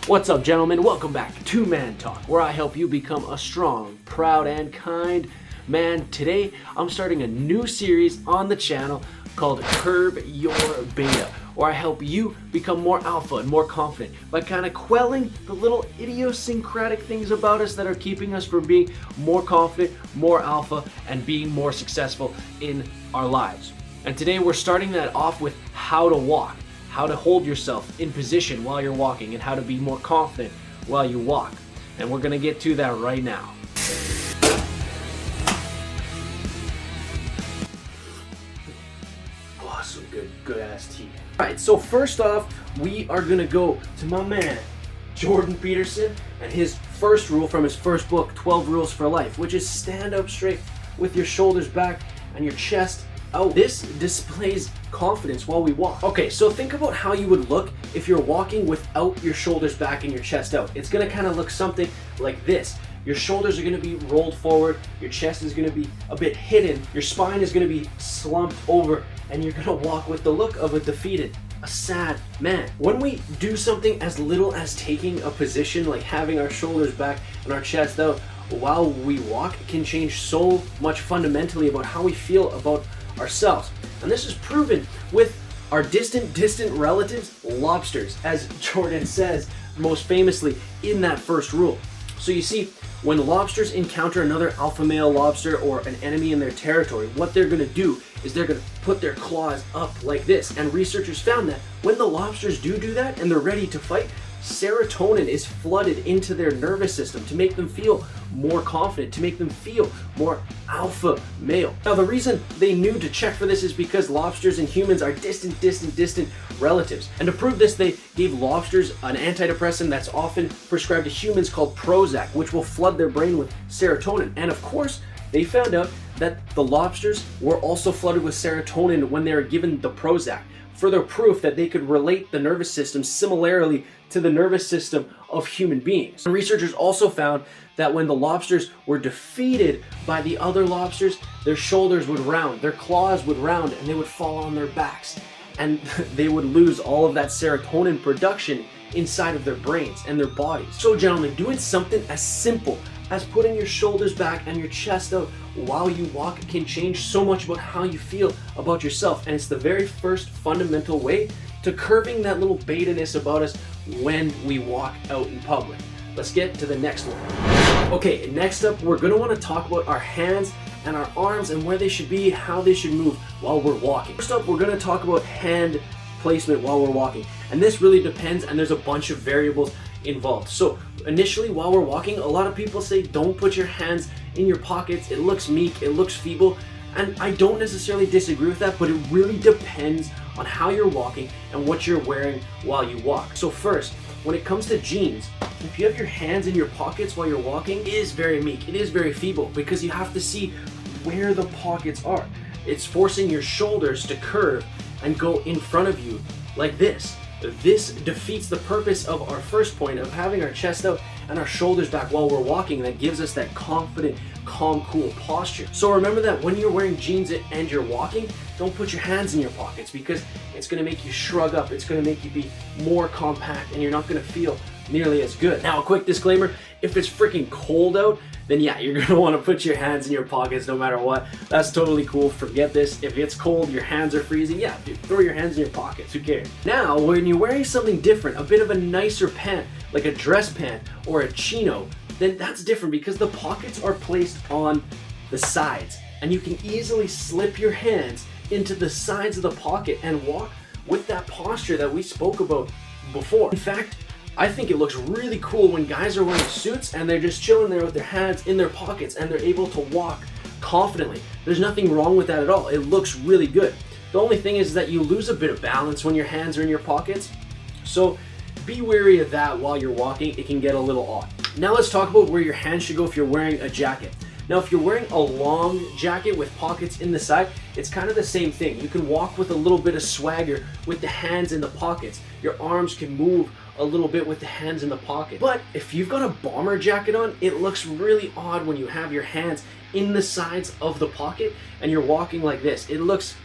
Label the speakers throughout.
Speaker 1: What's up, gentlemen? Welcome back to Man Talk, where I help you become a strong, proud, and kind man. Today, I'm starting a new series on the channel called Curb Your Beta, where I help you become more alpha and more confident by kind of quelling the little idiosyncratic things about us that are keeping us from being more confident, more alpha, and being more successful in our lives. And today, we're starting that off with how to walk. How to hold yourself in position while you're walking, and how to be more confident while you walk. And we're gonna get to that right now. Oh, some good ass tea. All right, so first off, we are gonna go to my man, Jordan Peterson, and his first rule from his first book, 12 Rules for Life, which is stand up straight with your shoulders back and your chest out. This displays confidence while we walk. Okay, so think about how you would look if you're walking without your shoulders back and your chest out. It's gonna kind of look something like this. Your shoulders are gonna be rolled forward, your chest is gonna be a bit hidden, your spine is gonna be slumped over, and you're gonna walk with the look of a defeated, a sad man. When we do something as little as taking a position, like having our shoulders back and our chest out while we walk, it can change so much fundamentally about how we feel about ourselves. And this is proven with our distant relatives, lobsters, as Jordan says most famously in that first rule. So you see, when lobsters encounter another alpha male lobster or an enemy in their territory, what they're gonna do is they're gonna put their claws up like this. And researchers found that when the lobsters do that and they're ready to fight, serotonin is flooded into their nervous system to make them feel more confident, to make them feel more alpha male. Now, the reason they knew to check for this is because lobsters and humans are distant relatives. And to prove this, they gave lobsters an antidepressant that's often prescribed to humans called Prozac, which will flood their brain with serotonin. And of course, they found out that the lobsters were also flooded with serotonin when they were given the Prozac. Further proof that they could relate the nervous system similarly to the nervous system of human beings. And researchers also found that when the lobsters were defeated by the other lobsters, their shoulders would round, their claws would round, and they would fall on their backs. And they would lose all of that serotonin production inside of their brains and their bodies. So gentlemen, doing something as simple as putting your shoulders back and your chest out while you walk can change so much about how you feel about yourself. And it's the very first fundamental way to curbing that little beta-ness about us when we walk out in public. Let's get to the next one. Okay, next up, we're gonna wanna talk about our hands and our arms and where they should be, how they should move while we're walking. First up, we're gonna talk about hand placement while we're walking. And this really depends, and there's a bunch of variables involved. So initially, while we're walking, a lot of people say don't put your hands in your pockets. It looks meek, it looks feeble, and I don't necessarily disagree with that, but it really depends on how you're walking and what you're wearing while you walk. So first, when it comes to jeans, if you have your hands in your pockets while you're walking, it is very meek, it is very feeble, because you have to see where the pockets are. It's forcing your shoulders to curve and go in front of you like this. This defeats the purpose of our first point of having our chest out and our shoulders back while we're walking. That gives us that confident, calm, cool posture. So remember that when you're wearing jeans and you're walking, don't put your hands in your pockets, because it's gonna make you shrug up, it's gonna make you be more compact, and you're not gonna feel nearly as good. Now, a quick disclaimer, if it's freaking cold out, then yeah, you're gonna wanna put your hands in your pockets no matter what. That's totally cool, forget this. If it's cold, your hands are freezing, yeah, dude, throw your hands in your pockets, who cares? Now, when you're wearing something different, a bit of a nicer pant, like a dress pant or a chino, then that's different, because the pockets are placed on the sides, and you can easily slip your hands into the sides of the pocket and walk with that posture that we spoke about before. In fact, I think it looks really cool when guys are wearing suits and they're just chilling there with their hands in their pockets and they're able to walk confidently. There's nothing wrong with that at all. It looks really good. The only thing is that you lose a bit of balance when your hands are in your pockets. So be wary of that while you're walking. It can get a little odd. Now let's talk about where your hands should go if you're wearing a jacket. Now, if you're wearing a long jacket with pockets in the side, it's kind of the same thing. You can walk with a little bit of swagger with the hands in the pockets. Your arms can move a little bit with the hands in the pocket. But if you've got a bomber jacket on, it looks really odd when you have your hands in the sides of the pocket and you're walking like this. It looks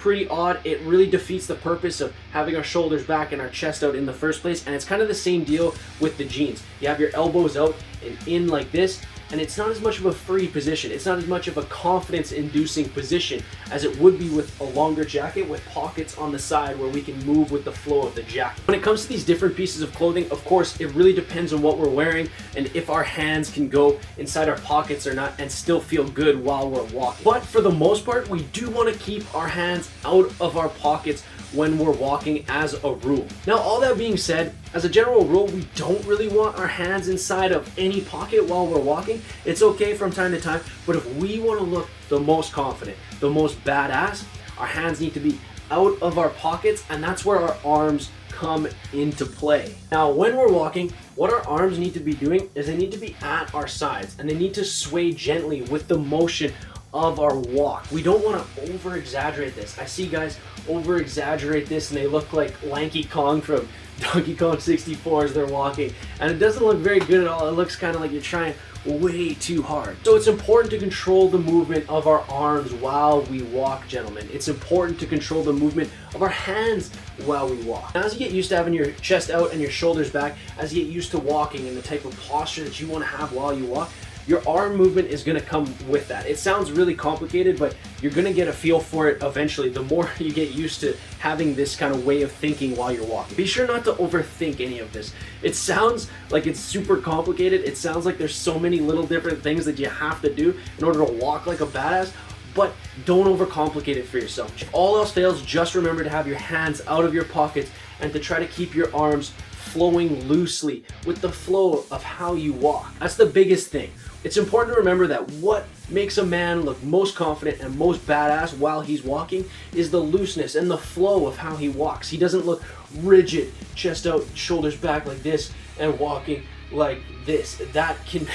Speaker 1: pretty odd. It really defeats the purpose of having our shoulders back and our chest out in the first place. And it's kind of the same deal with the jeans. You have your elbows out and in like this, and it's not as much of a free position. It's not as much of a confidence-inducing position as it would be with a longer jacket with pockets on the side where we can move with the flow of the jacket. When it comes to these different pieces of clothing, of course, it really depends on what we're wearing and if our hands can go inside our pockets or not and still feel good while we're walking. But for the most part, we do want to keep our hands out of our pockets when we're walking as a rule. Now, all that being said, as a general rule, we don't really want our hands inside of any pocket while we're walking. It's okay from time to time, but if we want to look the most confident, the most badass, our hands need to be out of our pockets, and that's where our arms come into play. Now, when we're walking, what our arms need to be doing is they need to be at our sides, and they need to sway gently with the motion of our walk. We don't want to over exaggerate this. I see guys over exaggerate this and they look like Lanky Kong from Donkey Kong 64 as they're walking, and it doesn't look very good at all. It looks kind of like you're trying way too hard. So it's important to control the movement of our arms while we walk, gentlemen. It's important to control the movement of our hands while we walk. Now, as you get used to having your chest out and your shoulders back, as you get used to walking and the type of posture that you want to have while you walk, your arm movement is going to come with that. It sounds really complicated, but you're going to get a feel for it eventually the more you get used to having this kind of way of thinking while you're walking. Be sure not to overthink any of this. It sounds like it's super complicated. It sounds like there's so many little different things that you have to do in order to walk like a badass, but don't overcomplicate it for yourself. If all else fails, just remember to have your hands out of your pockets and to try to keep your arms flowing loosely with the flow of how you walk. That's the biggest thing. It's important to remember that what makes a man look most confident and most badass while he's walking is the looseness and the flow of how he walks. He doesn't look rigid, chest out, shoulders back like this, and walking like this. That can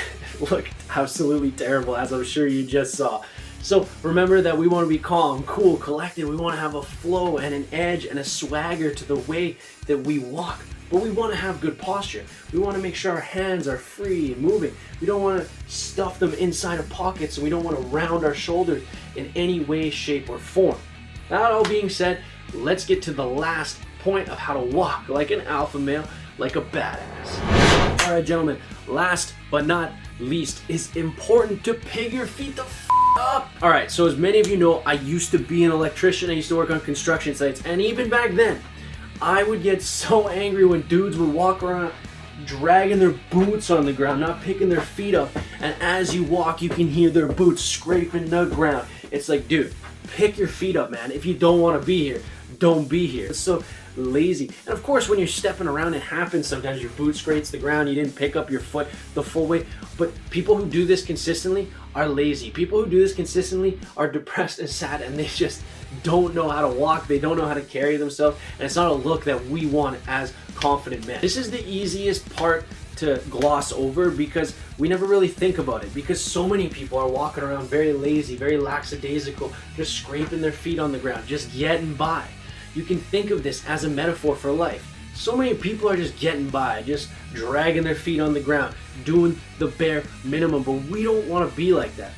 Speaker 1: look absolutely terrible, as I'm sure you just saw. So remember that we want to be calm, cool, collected. We want to have a flow and an edge and a swagger to the way that we walk. But we want to have good posture. We want to make sure our hands are free and moving. We don't want to stuff them inside of pockets, and we don't want to round our shoulders in any way, shape, or form. That all being said, let's get to the last point of how to walk like an alpha male, like a badass. All right, gentlemen, last but not least, it's important to pick your feet the up. All right, so as many of you know, I used to be an electrician. I used to work on construction sites, and even back then, I would get so angry when dudes would walk around dragging their boots on the ground, not picking their feet up, and as you walk, you can hear their boots scraping the ground. It's like, dude, pick your feet up, man. If you don't want to be here, don't be here. It's so lazy. And of course, when you're stepping around, it happens sometimes. Your boot scrapes the ground, you didn't pick up your foot the full way. But people who do this consistently are lazy. People who do this consistently are depressed and sad, and they just don't know how to walk. They don't know how to carry themselves, and it's not a look that we want as confident men. This is the easiest part to gloss over because we never really think about it, because so many people are walking around very lazy, very lackadaisical, just scraping their feet on the ground, just getting by. You can think of this as a metaphor for life. So many people are just getting by, just dragging their feet on the ground, doing the bare minimum, but we don't want to be like that.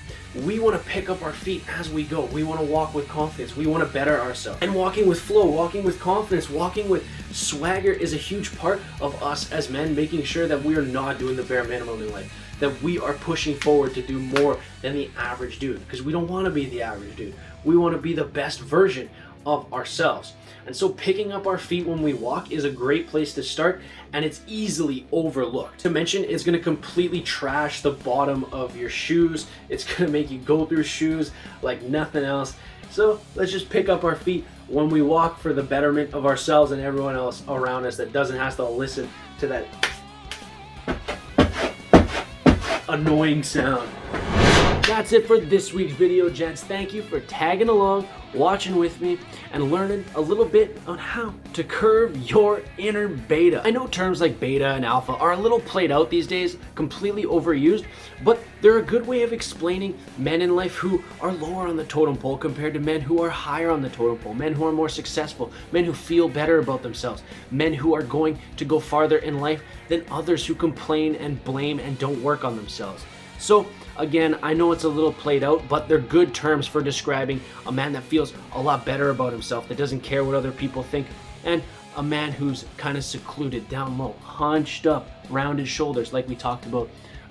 Speaker 1: We want to pick up our feet as we go. We want to walk with confidence. We want to better ourselves. And walking with flow, walking with confidence, walking with swagger is a huge part of us as men, making sure that we are not doing the bare minimum in life, that we are pushing forward to do more than the average dude, because we don't want to be the average dude. We want to be the best version of ourselves. And so picking up our feet when we walk is a great place to start, and it's easily overlooked. To mention, it's going to completely trash the bottom of your shoes. It's going to make you go through shoes like nothing else. So let's just pick up our feet when we walk for the betterment of ourselves and everyone else around us that doesn't have to listen to that annoying sound. That's it for this week's video, gents. Thank you for tagging along, watching with me, and learning a little bit on how to curve your inner beta. I know terms like beta and alpha are a little played out these days, completely overused, but they're a good way of explaining men in life who are lower on the totem pole compared to men who are higher on the totem pole, men who are more successful, men who feel better about themselves, men who are going to go farther in life than others who complain and blame and don't work on themselves. So again, I know it's a little played out, but they're good terms for describing a man that feels a lot better about himself, that doesn't care what other people think, and a man who's kind of secluded, down low, hunched up, rounded shoulders like we talked about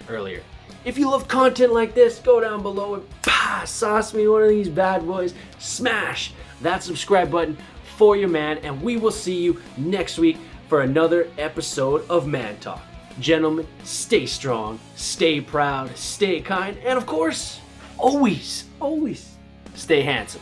Speaker 1: earlier. If you love content like this, go down below and sauce me one of these bad boys. Smash that subscribe button for your man, and we will see you next week for another episode of Man Talk. Gentlemen, stay strong, stay proud, stay kind, and of course, always, always stay handsome.